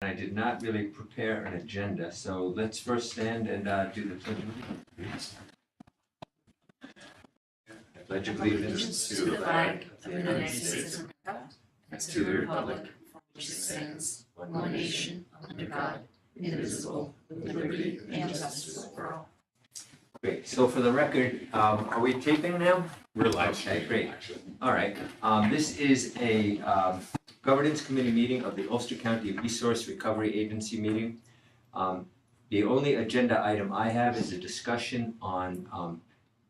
I did not really prepare an agenda, so let's first stand and do the pledge of allegiance. I pledge allegiance to the flag of the United States of America and to the republic for which it stands, one nation, under God, indivisible, with liberty and justice for all. Great. So for the record, are we taping now? We're live. Okay, great. All right. This is a Governance Committee meeting of the Ulster County Resource Recovery Agency meeting. The only agenda item I have is a discussion on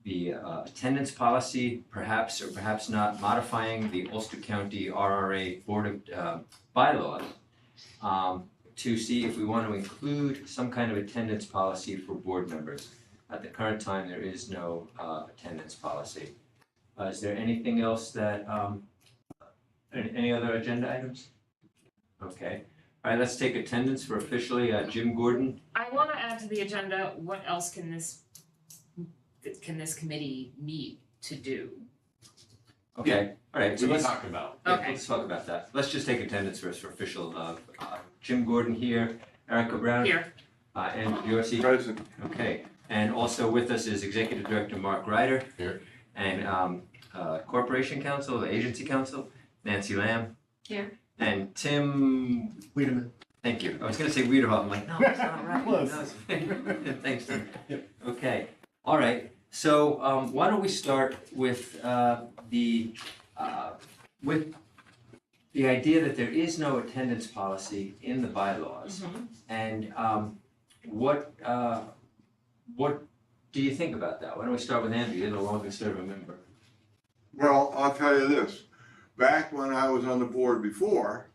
the attendance policy, perhaps or perhaps not modifying the Ulster County RRA Board of bylaws to see if we want to include some kind of attendance policy for board members. At the current time, there is no attendance policy. Is there anything else that, any other agenda items? Okay. All right, let's take attendance for officially Jim Gordon. I want to add to the agenda, what else can this committee meet to do? Okay, all right. What So are you let's talking about? yeah, Okay. let's talk about that. Let's just take attendance first for official. Jim Gordon here, Erica Brown. Here. And Yossi. Present. Okay, and also with us is Executive Director Mark Ryder. Here. And Corporation Counsel, Agency Counsel, Nancy Lamb. Here. And Tim Wiedemann. Thank you. I was gonna say Wiedemann, I'm like, no, that's not right. Close. No, thanks, Tim. Yep. Okay, all right. So why don't we start with with the idea that there is no attendance policy in the bylaws. And what do you think about that? Why don't we start with Andrew? You're the longest serving member. Well, I'll tell you this. Back when I was on the board before,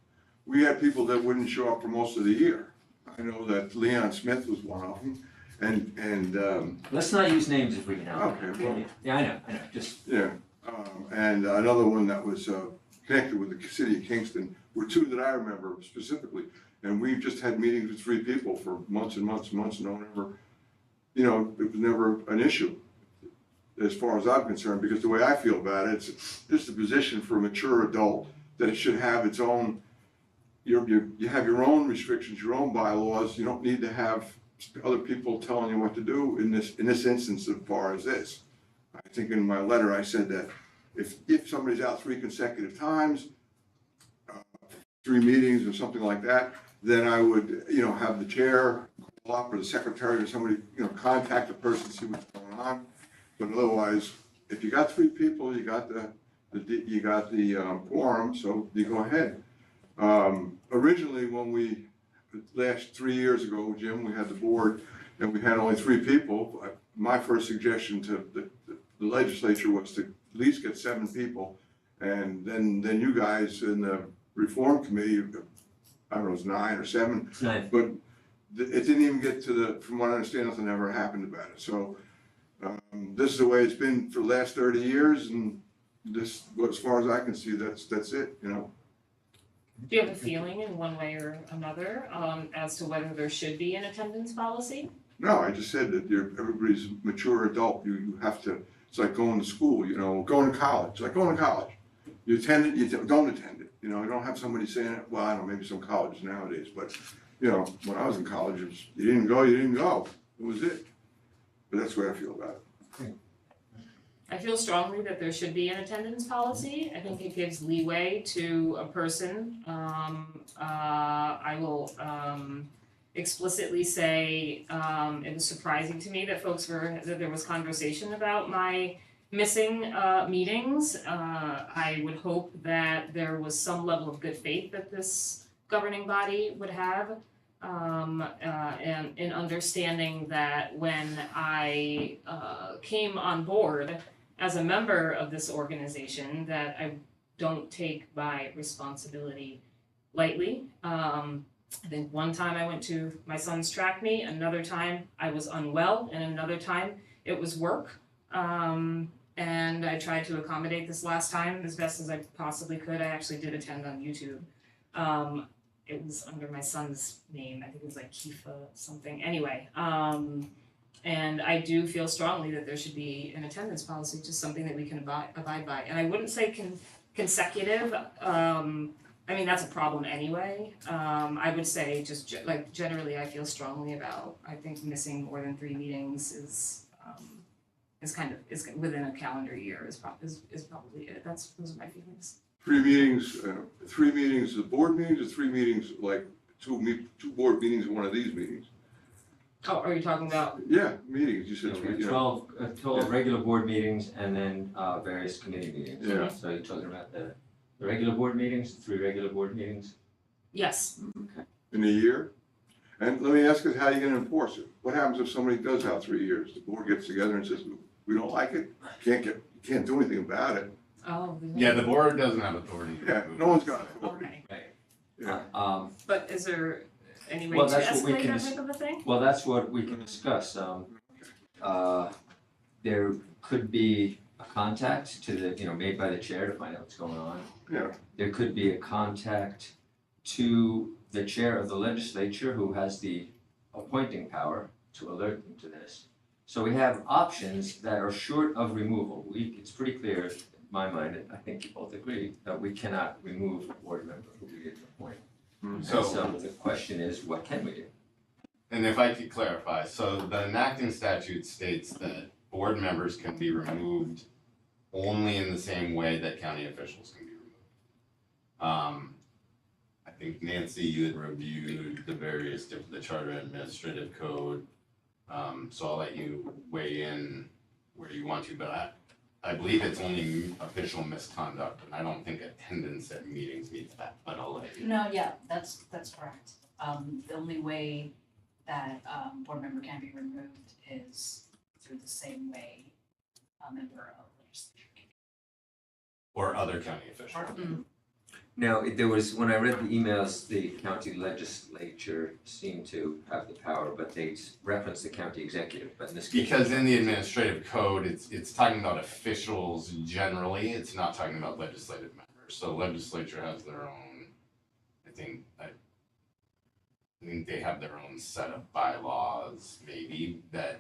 we had people that wouldn't show up for most of the year. I know that Leon Smith was one of them, and Let's not use names if we can help. Okay, well. Yeah, I know, just, yeah, and another one that was connected with the city of Kingston were two that I remember specifically. And we've just had meetings with 3 people for months and months and months, and no one ever, it was never an issue as far as I'm concerned, because the way I feel about it, it's just a position for a mature adult that it should have its own, you have your own restrictions, your own bylaws. You don't need to have other people telling you what to do in this instance as far as this. I think in my letter I said that if somebody's out 3 consecutive times, 3 meetings or something like that, then I would, have the chair call up or the secretary or somebody, contact the person, see what's going on. But otherwise, if you got 3 people, you got the quorum, so you go ahead. Originally, when last 3 years ago, Jim, we had the board and we had only 3 people. My first suggestion to the legislature was to at least get 7 people, and then you guys in the reform committee, I don't know, it was 9 or 7. 9. But it didn't even get to from what I understand, nothing ever happened about it. So this is the way it's been for the last 30 years, and this, as far as I can see, that's it. Do you have a feeling in one way or another as to whether there should be an attendance policy? No, I just said that everybody's a mature adult. You have to. It's like going to school. Going to college. It's like going to college. You attend it. You don't attend it. You don't have somebody saying, well, I don't know, maybe some colleges nowadays, but when I was in college, it was, you didn't go, you didn't go. It was it. But that's the way I feel about it. I feel strongly that there should be an attendance policy. I think it gives leeway to a person. I will explicitly say it was surprising to me that that there was conversation about my missing meetings. I would hope that there was some level of good faith that this governing body would have, and in understanding that when I came on board as a member of this organization, that I don't take my responsibility lightly. I think one time I went to my son's track meet, another time I was unwell, and another time it was work. And I tried to accommodate this last time as best as I possibly could. I actually did attend on YouTube. It was under my son's name. I think it was like Kifa something. Anyway, and I do feel strongly that there should be an attendance policy, just something that we can abide by. And I wouldn't say consecutive. I mean, that's a problem anyway. I would say just like generally, I feel strongly about, I think missing more than 3 meetings is within a calendar year is probably it. Those are my feelings. 3 meetings, 3 meetings, the board meetings, or 3 meetings, like, two board meetings and one of these meetings? Oh, are you talking about, Yeah, meetings, you said We 3, have you know. 12 regular board meetings and then various committee meetings. Yeah. So you're talking about the regular board meetings, 3 regular board meetings? yes, In a year? And let me ask you, how are you gonna enforce it? What happens if somebody does have 3 years? The board gets together and says, we don't like it, you can't do anything about it. oh. Yeah, the board doesn't have authority. to Yeah, remove no one's it. got authority. Okay, Yeah. but is there any way Well, to that's what we escalate can that dis- type of a thing? Well, that's what we can discuss. There could be a contact to the, made by the chair to find out what's going on. Yeah. There could be a contact to the chair of the legislature who has the appointing power to alert them to this. So we have options that are short of removal. It's pretty clear in my mind, and I think you both agree, that we cannot remove a board member who we didn't appoint. So, So the question is, what can we do? and if I could clarify, so the enacting statute states that board members can be removed only in the same way that county officials can be removed. I think Nancy, you had reviewed the charter administrative code. So I'll let you weigh in where you want to, but I believe it's only official misconduct, and I don't think attendance at meetings meets that, but I'll let you. No, yeah, that's correct. The only way that board member can be removed is through the same way a member of legislature can Or other county officials. be. Now, when I read the emails, the county legislature seemed to have the power, but they referenced the county executive, but in this case. Because in the administrative code, it's talking about officials generally, it's not talking about legislative members. So legislature has their own, I think they have their own set of bylaws, maybe, but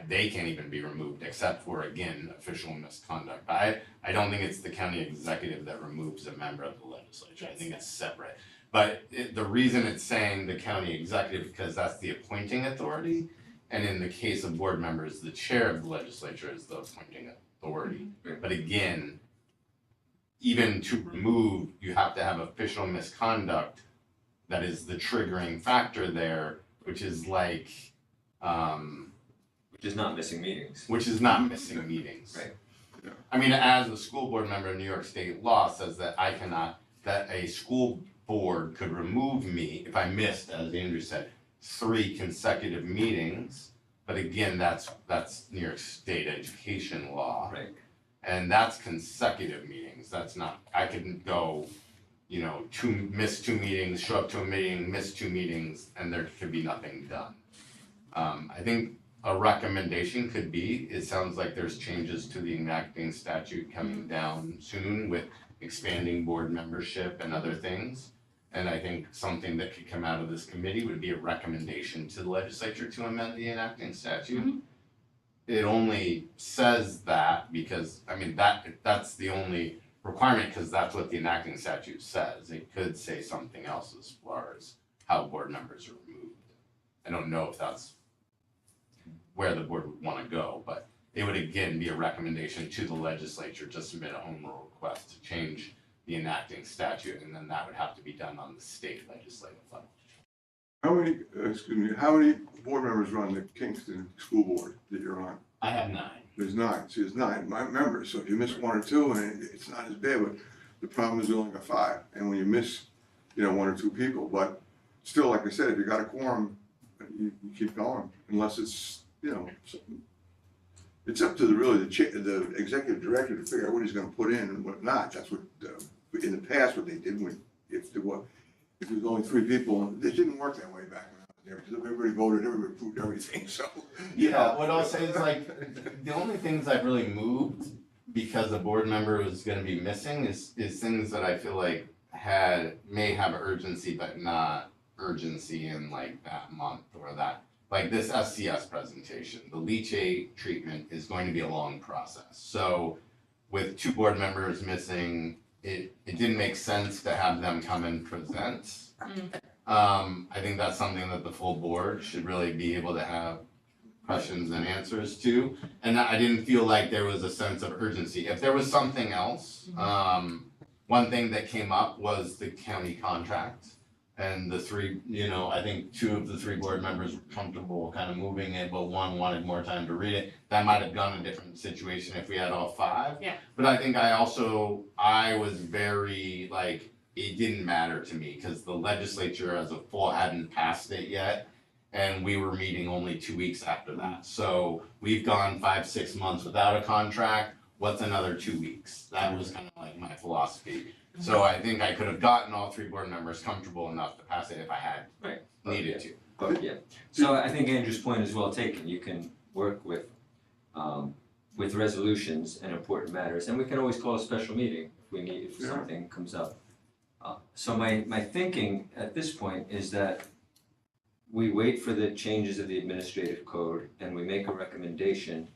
they can't even be removed except for, again, official misconduct. But I don't think it's the county executive that removes a member of the legislature. I think it's separate. But the reason it's saying the county executive, because that's the appointing authority. And in the case of board members, the chair of the legislature is the appointing authority. But again, even to remove, you have to have official misconduct that is the triggering factor there, which is like, Which is not missing meetings. which is not missing meetings. Right. Yeah. I mean, as a school board member, New York State law says that that a school board could remove me if I missed, as Andrew said, 3 consecutive meetings. But again, that's New York State education law. Right. And that's consecutive meetings. That's not, I could go, miss 2 meetings, show up to a meeting, miss 2 meetings, and there could be nothing done. I think a recommendation could be, it sounds like there's changes to the enacting statute coming down soon with expanding board membership and other things. And I think something that could come out of this committee would be a recommendation to the legislature to amend the enacting statute. It only says that because, that's the only requirement, because that's what the enacting statute says. It could say something else as far as how board members are removed. I don't know if that's where the board would want to go, but it would again be a recommendation to the legislature to submit a home rule request to change the enacting statute, and then that would have to be done on the state legislative level. How many board members are on the Kingston School Board that you're on? I have 9. There's 9, see, there's 9 members, so if you miss 1 or 2, and it's not as bad, but the problem is we only got 5, and when you miss, 1 or 2 people, but still, like I said, if you got a quorum, you keep going, unless it's, it's up to the executive director to figure out what he's gonna put in and what not. That's what, in the past, what they did if there was only 3 people, and it didn't work that way back when I was there, because everybody voted, everybody approved everything, so. Yeah, what I'll say is the only things I've really moved because a board member was gonna be missing is things that I feel like may have urgency, but not urgency in like that month or that. Like this SCS presentation, the leachate treatment is going to be a long process. So with 2 board members missing, it didn't make sense to have them come and present. I think that's something that the full board should really be able to have questions and answers to. And I didn't feel like there was a sense of urgency. If there was something else, one thing that came up was the county contract. And the three, I think 2 of the 3 board members were comfortable kind of moving it, but 1 wanted more time to read it. That might have gone a different situation if we had all 5. Yeah. But I think I was very, like, it didn't matter to me because the legislature as a full hadn't passed it yet. And we were meeting only 2 weeks after that. So we've gone 5-6 months without a contract. What's another 2 weeks? That was kind of like my philosophy. So I think I could have gotten all 3 board members comfortable enough to pass it if I had needed to. But yeah, so I think Andrew's point is well taken. You can work with resolutions and important matters, and we can always call a special meeting if something comes up. So my thinking at this point is that we wait for the changes of the administrative code and we make a recommendation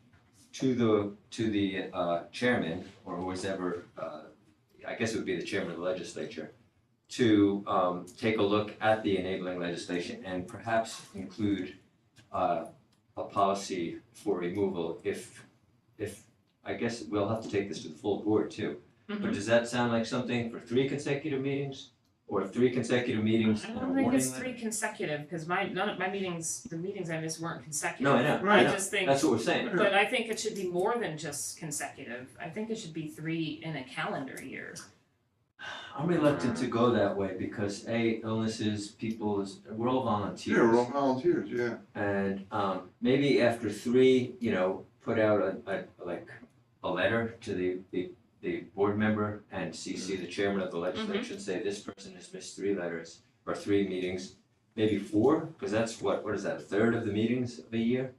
to the chairman or whoever, I guess it would be the chairman of the legislature, to take a look at the enabling legislation and perhaps include a policy for removal if I guess we'll have to take this to the full board too. But does that sound like something for 3 consecutive meetings? Or 3 consecutive meetings I and a don't warning think it's letter? 3 consecutive, because none of my meetings, the meetings I missed weren't consecutive. No, I know, I I know. just think, That's what we're saying. but I think it should be more than just consecutive. I think it should be 3 in a calendar year. I'm reluctant to go that way because illnesses, we're all volunteers. Yeah, we're all volunteers, yeah. And maybe after 3, put out a letter to the board member and CC the chairman of the legislature and say this person has missed 3 letters or 3 meetings, maybe 4, because that's what is that, a third of the meetings of a year?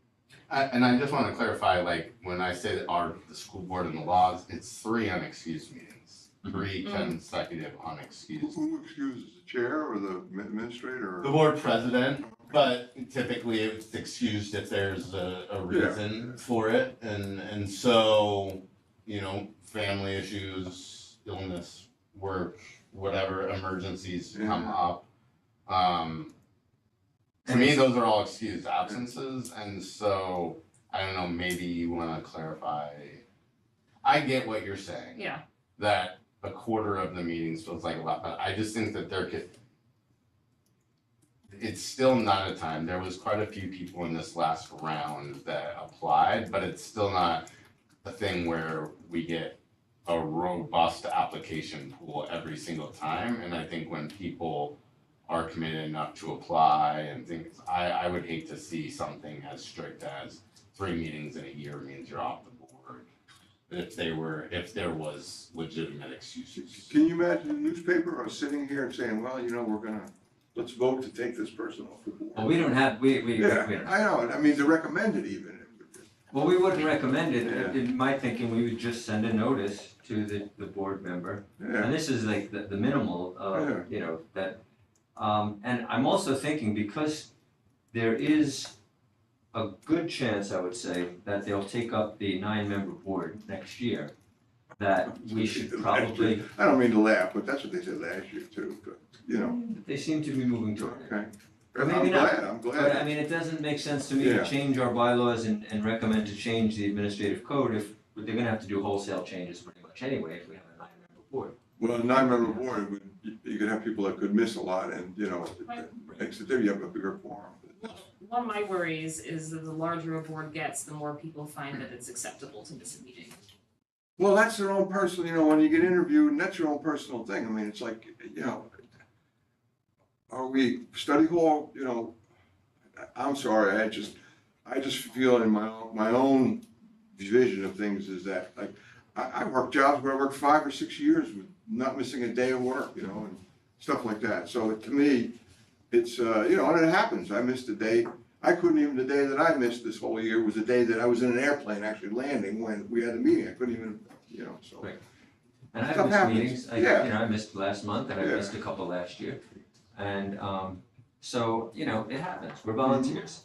And I just want to clarify, like, when I say that the school board and the laws, it's 3 unexcused meetings. 3 consecutive unexcused. Who excuses, the chair or the administrator? The board president, but typically it's excused if there's a reason for it. And so, family issues, illness, work, whatever emergencies come up. To me, those are all excused absences, and so, I don't know, maybe you wanna clarify. I get what you're saying. Yeah. That a quarter of the meetings feels like a lot, but I just think that it's still not a time. There was quite a few people in this last round that applied, but it's still not a thing where we get a robust application pool every single time. And I think when people are committed enough to apply and things, I would hate to see something as strict as 3 meetings in a year means you're off the board. If there was legitimate excuses. Can you imagine the newspaper or sitting here and saying, well, let's vote to take this person off the board? Well, we don't have, we Yeah, don't. I know, I mean, to recommend it even. Well, we wouldn't recommend it. Yeah. In my thinking, we would just send a notice to the board member. Yeah, And this is like the minimal, that, and I'm also thinking because there is a good chance, I would say, that they'll take up the 9-member board next year, that we should probably, I don't mean to laugh, but that's what they said last year too, but, they seem to be moving toward it. okay. Maybe I'm not. glad, I'm But I glad. mean, it doesn't make sense to me Yeah. to change our bylaws and recommend to change the administrative code if they're gonna have to do wholesale changes pretty much anyway if we have a 9-member board. Well, a 9-member board, you could have people that could miss a lot and, makes it, you have a bigger quorum. One of my worries is that the larger a board gets, the more people find that it's acceptable to miss a meeting. Well, that's their own personal, when you get interviewed, and that's your own personal thing. I mean, it's like, are we study hall, I'm sorry, I just feel in my own vision of things is that, like, I work jobs where I worked 5 or 6 years with not missing a day of work, and stuff like that. So to me, it's, and it happens. I missed a day. The day that I missed this whole year was the day that I was in an airplane actually landing when we had a meeting. I couldn't even, so. Right. And I've Stuff missed happens. meetings, Yeah. I missed last month and I Yeah. missed a couple last year. And, so, it happens, we're volunteers.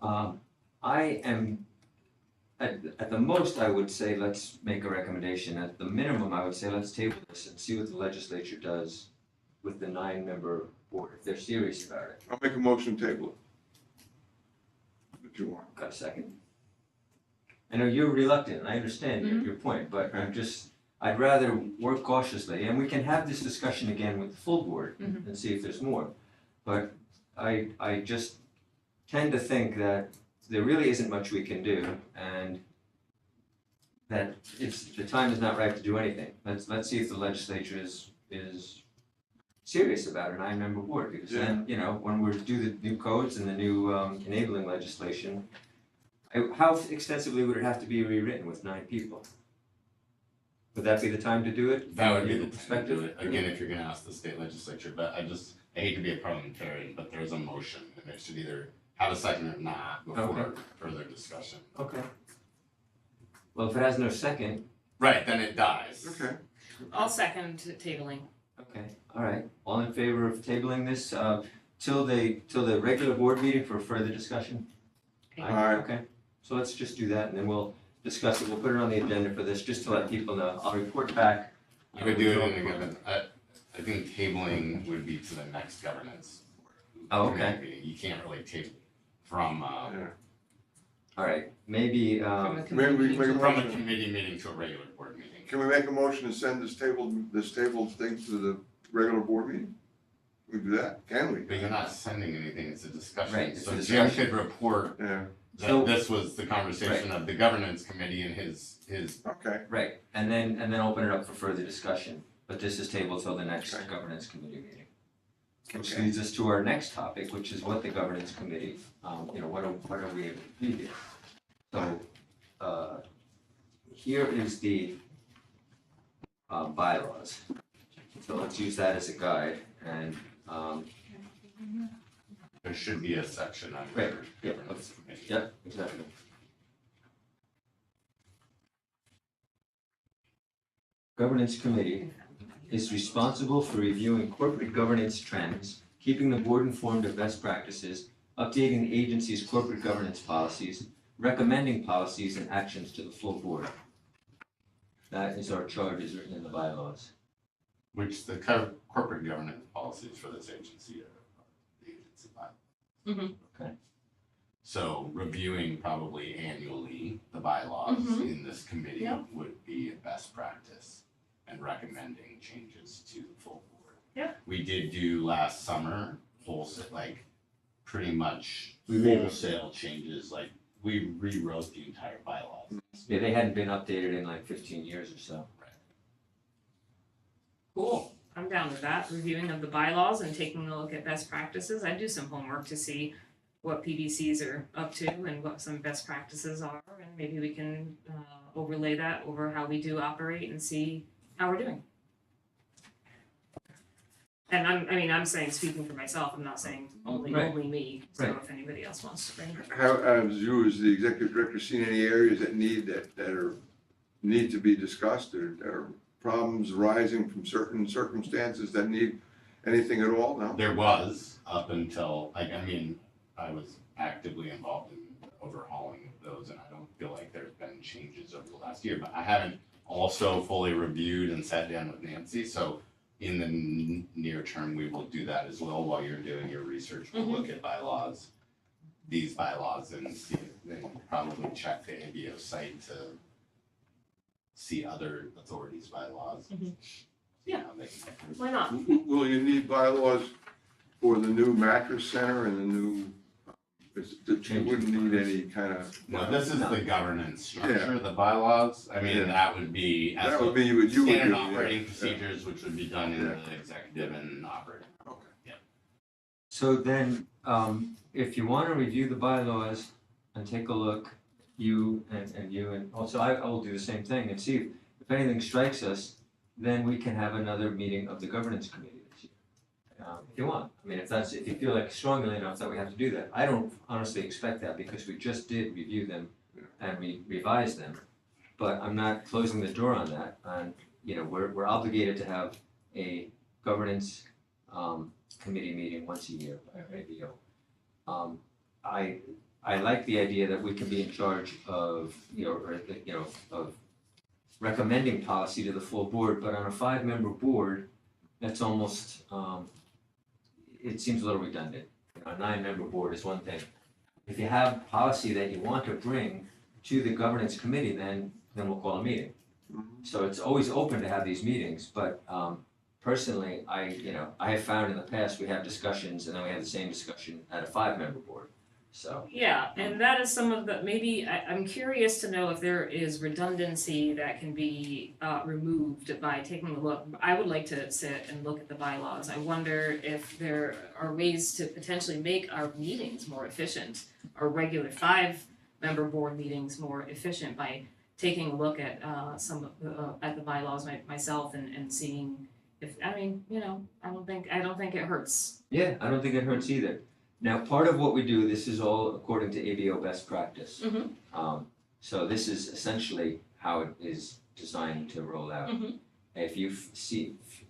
I at the most, I would say, let's make a recommendation. At the minimum, I would say, let's table this and see what the legislature does with the 9-member board, if they're serious about it. I'll make a motion to table it. If you want. Got a second? I know you're reluctant, and I understand your point, but I'd rather work cautiously, and we can have this discussion again with the full board and see if there's more. But I just tend to think that there really isn't much we can do, and that the time is not right to do anything. Let's see if the legislature is serious about a 9-member board, because then, when we do the new codes and the new enabling legislation, how extensively would it have to be rewritten with 9 people? Would that be the time to do it? That would be From the your time to do it, again, if you're gonna ask the state legislature, but I hate to be a parliamentarian, but there's a motion, and it should either have a second or not before further discussion. Okay. Well, if it has no second, Right, then it dies. Okay. I'll second tabling. okay, all right. All in favor of tabling this till the regular board meeting for further discussion? Aye. Okay, so let's just do that, and then we'll discuss it. We'll put it on the agenda for this, just to let people know. I'll report back. You could do it in a given, I think tabling would be to the next governance. Oh, okay. committee meeting. You can't really table from, Yeah. All right, maybe, From a Maybe we committee make a to- from a motion. committee meeting to a regular board meeting. Can we make a motion to send this tabled thing to the regular board meeting? We do that, can we? But you're not sending anything, it's a discussion. Right, it's a So Jim discussion. could report Yeah, So- that this was the conversation of the governance committee and his, okay, right, and then open it up for further discussion. But this is tabled till the next Okay. governance committee meeting. Which Okay. leads us to our next topic, which is what the governance committee, what are we able to do here? So, here is the bylaws. So let's use that as a guide, and, there should be a section on Right, your yeah, governance committee. yep, exactly. Governance committee is responsible for reviewing corporate governance trends, keeping the board informed of best practices, updating the agency's corporate governance policies, recommending policies and actions to the full board. That is our charge as written in the bylaws. Which the corporate governance policies for this agency are the agency bylaws. Okay. So reviewing probably annually the bylaws in this committee Yep. would be a best practice and recommending changes to the full board. Yep. We did do last summer pretty much We made- wholesale changes, like we rewrote the entire bylaws. Yeah, they hadn't been updated in like 15 years or so. Cool, I'm down with that, reviewing of the bylaws and taking a look at best practices. I do some homework to see what PBCs are up to and what some best practices are, and maybe we can overlay that over how we do operate and see how we're doing. And I'm saying, speaking for myself, I'm not saying only Right. me, so Right. if anybody else wants to bring. have you as the executive director seen any areas that need to be discussed, or problems arising from certain circumstances that need anything at all? No? There was up until, I was actively involved in overhauling those, and I don't feel like there's been changes over the last year, but I haven't also fully reviewed and sat down with Nancy, so in the near term, we will do that as well while you're doing your research. We'll look at these bylaws, and see, then probably check the ABO site to see other authorities' bylaws. Yeah. They can- Why not? Will you need bylaws for the new mattress center and the new, you wouldn't need any kind of. No, this is No. the governance structure, the bylaws, Yeah. that would be as That a would be, you would do, standard yeah, operating yeah. procedures, which would be done in Yeah. the executive and operating. So then, if you want to review the bylaws and take a look, you and also I will do the same thing and see if anything strikes us, then we can have another meeting of the governance committee this year. If you want, if you feel like strongly enough that we have to do that. I don't honestly expect that because we just did review them and we revised them. But I'm not closing the door on that, and, we're obligated to have a governance, committee meeting once a year by ABO. I like the idea that we can be in charge of, of recommending policy to the full board, but on a 5-member board, that's almost, it seems a little redundant. A 9-member board is one thing. If you have policy that you want to bring to the governance committee, then we'll call a meeting. So it's always open to have these meetings, but personally, I have found in the past, we have discussions and then we have the same discussion at a 5-member board, so. Yeah, and that is some of the, maybe, I'm curious to know if there is redundancy that can be removed by taking a look. I would like to sit and look at the bylaws. I wonder if there are ways to potentially make our meetings more efficient, our regular 5-member board meetings more efficient by taking a look at at the bylaws myself and seeing if, I don't think it hurts. Yeah, I don't think it hurts either. Now, part of what we do, this is all according to ABO best practice. So this is essentially how it is designed to roll out. If you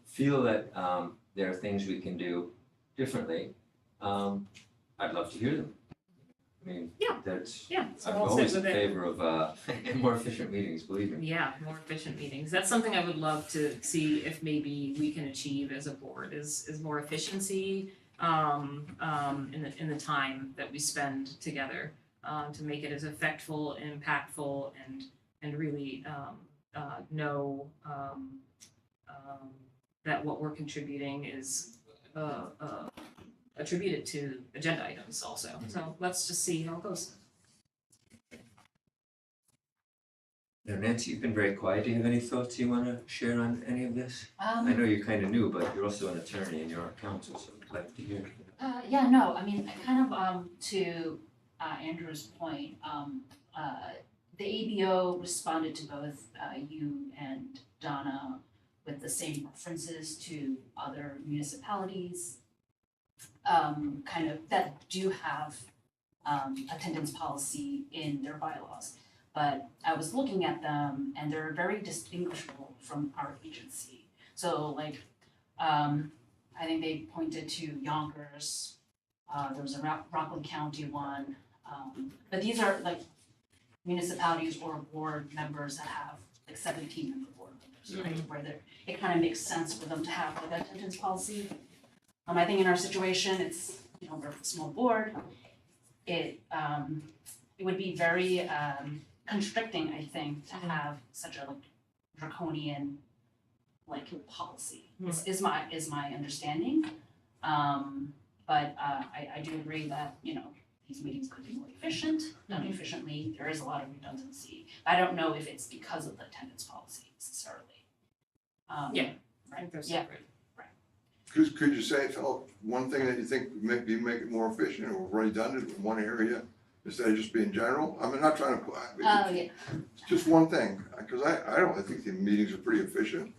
feel that there are things we can do differently, I'd love to hear them. I mean, So I'm I'll always sit in with it. favor of more efficient meetings, believe me. Yeah, more efficient meetings. That's something I would love to see if maybe we can achieve as a board is more efficiency in the time that we spend together to make it as effectful, impactful, and really know that what we're contributing is attributed to agenda items also. So let's just see how it goes. Now, Nancy, you've been very quiet. Do you have any thoughts you want to share on any of this? I Um, know you're kind of new, but you're also an attorney and you're a counsel, so I'd like to hear. yeah, no, I mean, kind of, to, Andrew's point, the ABO responded to both, you and Donna with the same references to other municipalities, kind of, that do have, attendance policy in their bylaws. But I was looking at them and they're very distinguishable from our agency. So like, I think they pointed to Yonkers, there was a Rockland County one. But these are like municipalities or board members that have like 17-member board members, right? Where it kind of makes sense for them to have like an attendance policy. I think in our situation, it's, we're a small board. It would be very constricting, I think, to have such a draconian policy. Is my understanding. But I do agree that these meetings could be more efficient, done efficiently. There is a lot of redundancy. I don't know if it's because of the attendance policy necessarily. Yeah. I Right. think they're Yeah. separate. Could you say, Phil, one thing that you think would make it more efficient or redundant in one area instead of just being general? I mean, not trying to, Oh, yeah. it's just one thing, because I think the meetings are pretty efficient.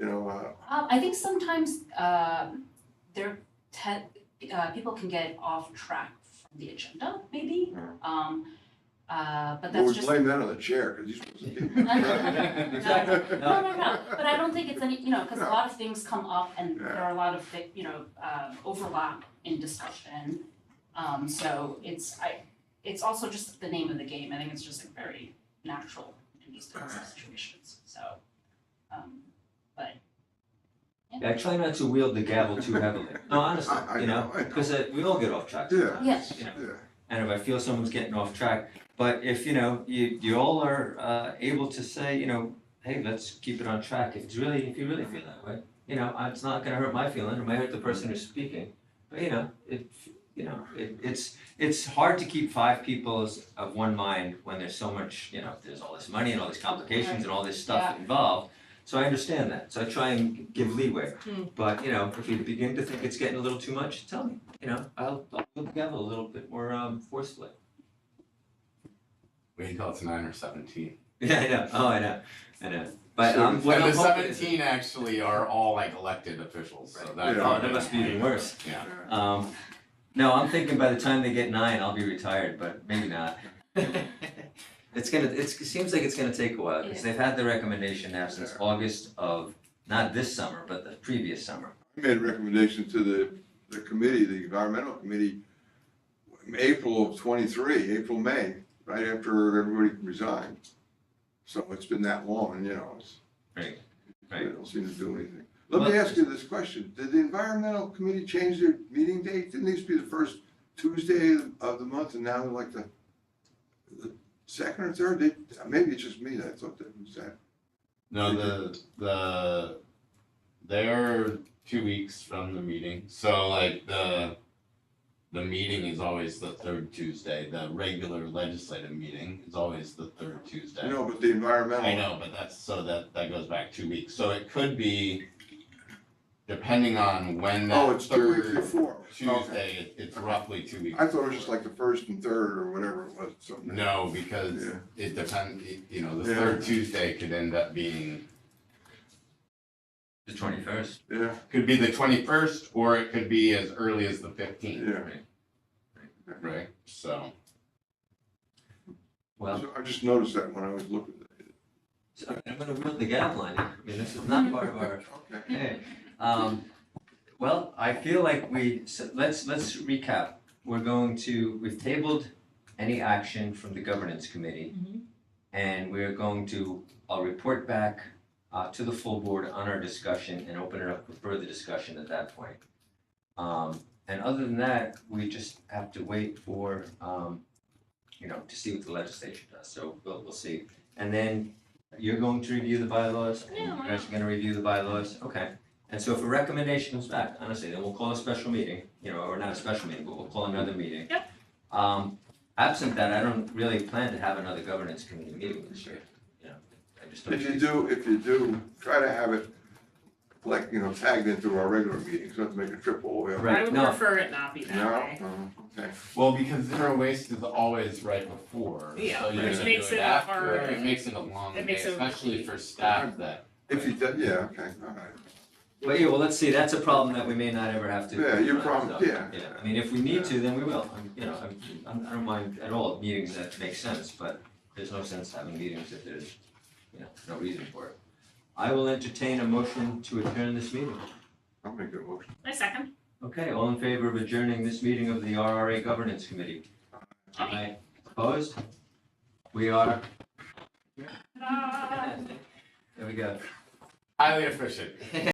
I think sometimes people can get off track from the agenda, maybe. But Well, that's we just. blame that on the chair, because he's supposed to keep. No, but I don't think it's any, because a lot of things come up and there are a lot of, overlap in discussion. So it's also just the name of the game. I think it's just very natural in these types of situations, so, but. Yeah, I try not to wield the gavel too heavily. No, honestly, I know. because we all get off track Yeah. sometimes. Yes. You know. Yeah. And if I feel someone's getting off track, but if you all are able to say, hey, let's keep it on track. If you really feel that way, it's not going to hurt my feeling. It might hurt the person who's speaking, but it's hard to keep 5 people of one mind when there's so much, there's all this money and all these complications and all this stuff involved. So I understand that. So I try and give leeway. But if you begin to think it's getting a little too much, tell me. I'll put the gavel a little bit more forcefully. Wait until it's 9 or 17. Yeah, I know. Oh, I know. But And what the I'm hoping is- 17 actually are all elected officials, so that. Yeah. Oh, that must be even worse. Yeah. No, I'm thinking by the time they get 9, I'll be retired, but maybe not. It seems like it's gonna take a while, because they've had the recommendation now since August of, not this summer, but the previous summer. I made a recommendation to the committee, the environmental committee, April of '23, May, right after everybody resigned. So it's been that long, and it's. Right, They right. don't seem to do anything. Let me Well- ask you this question, did the environmental committee change their meeting date? Didn't they used to be the first Tuesday of the month, and now they're like the second or third? Maybe it's just me that thought that was that. No, they're 2 weeks from the meeting, so like the meeting is always the third Tuesday, the regular legislative meeting is always the third Tuesday. No, but the environmental. I know, but that goes back 2 weeks, so it could be, depending on when Oh, that it's 2 weeks third before. Okay. Tuesday, it's roughly 2 weeks. I thought it was just like the first and third or whatever it was, something. No, because Yeah. it depends, the Yeah. third Tuesday could end up being, The 21st. Yeah, could be the 21st, or it could be as early as the 15th, yeah. right? So, Well, So I just noticed that when I was looking at it. so I'm gonna wield the gavel on you. I mean, this is not part of our, Okay. hey. Well, I feel like so let's recap. We've tabled any action from the governance committee. And we're going to, I'll report back to the full board on our discussion and open it up for further discussion at that point. And other than that, we just have to wait for, to see what the legislature does, so we'll see. And then you're going to review the bylaws, and Yeah, you guys are gonna review the bylaws, okay. And so if a recommendation comes back, honestly, then we'll call a special meeting, or not a special meeting, but we'll call another meeting. Yep. Absent that, I don't really plan to have another governance committee meeting this year, I just don't. If you do, try to have it like, tagged into our regular meetings, not to make a trip all the way up. Right, I would no. prefer it not be that No? way. Okay. well, because zero waste is always right before, Yeah, so you're which gonna makes do it it after, hard. it makes it a long It day, makes it- especially for staff that. If you did, yeah, okay, all right. But yeah, well, let's see, that's a problem that we may not ever have to. Yeah, your confront, problem, so, yeah. I mean, if we need to, then we will, I don't mind at all meetings that make sense, but there's no sense having meetings if there's, no reason for it. I will entertain a motion to adjourn this meeting. I'll make that motion. My second. Okay, all in favor of adjourning this meeting of the RRA Governance Committee? Aye. Opposed? We are, Ta-da! there we go. Highly efficient.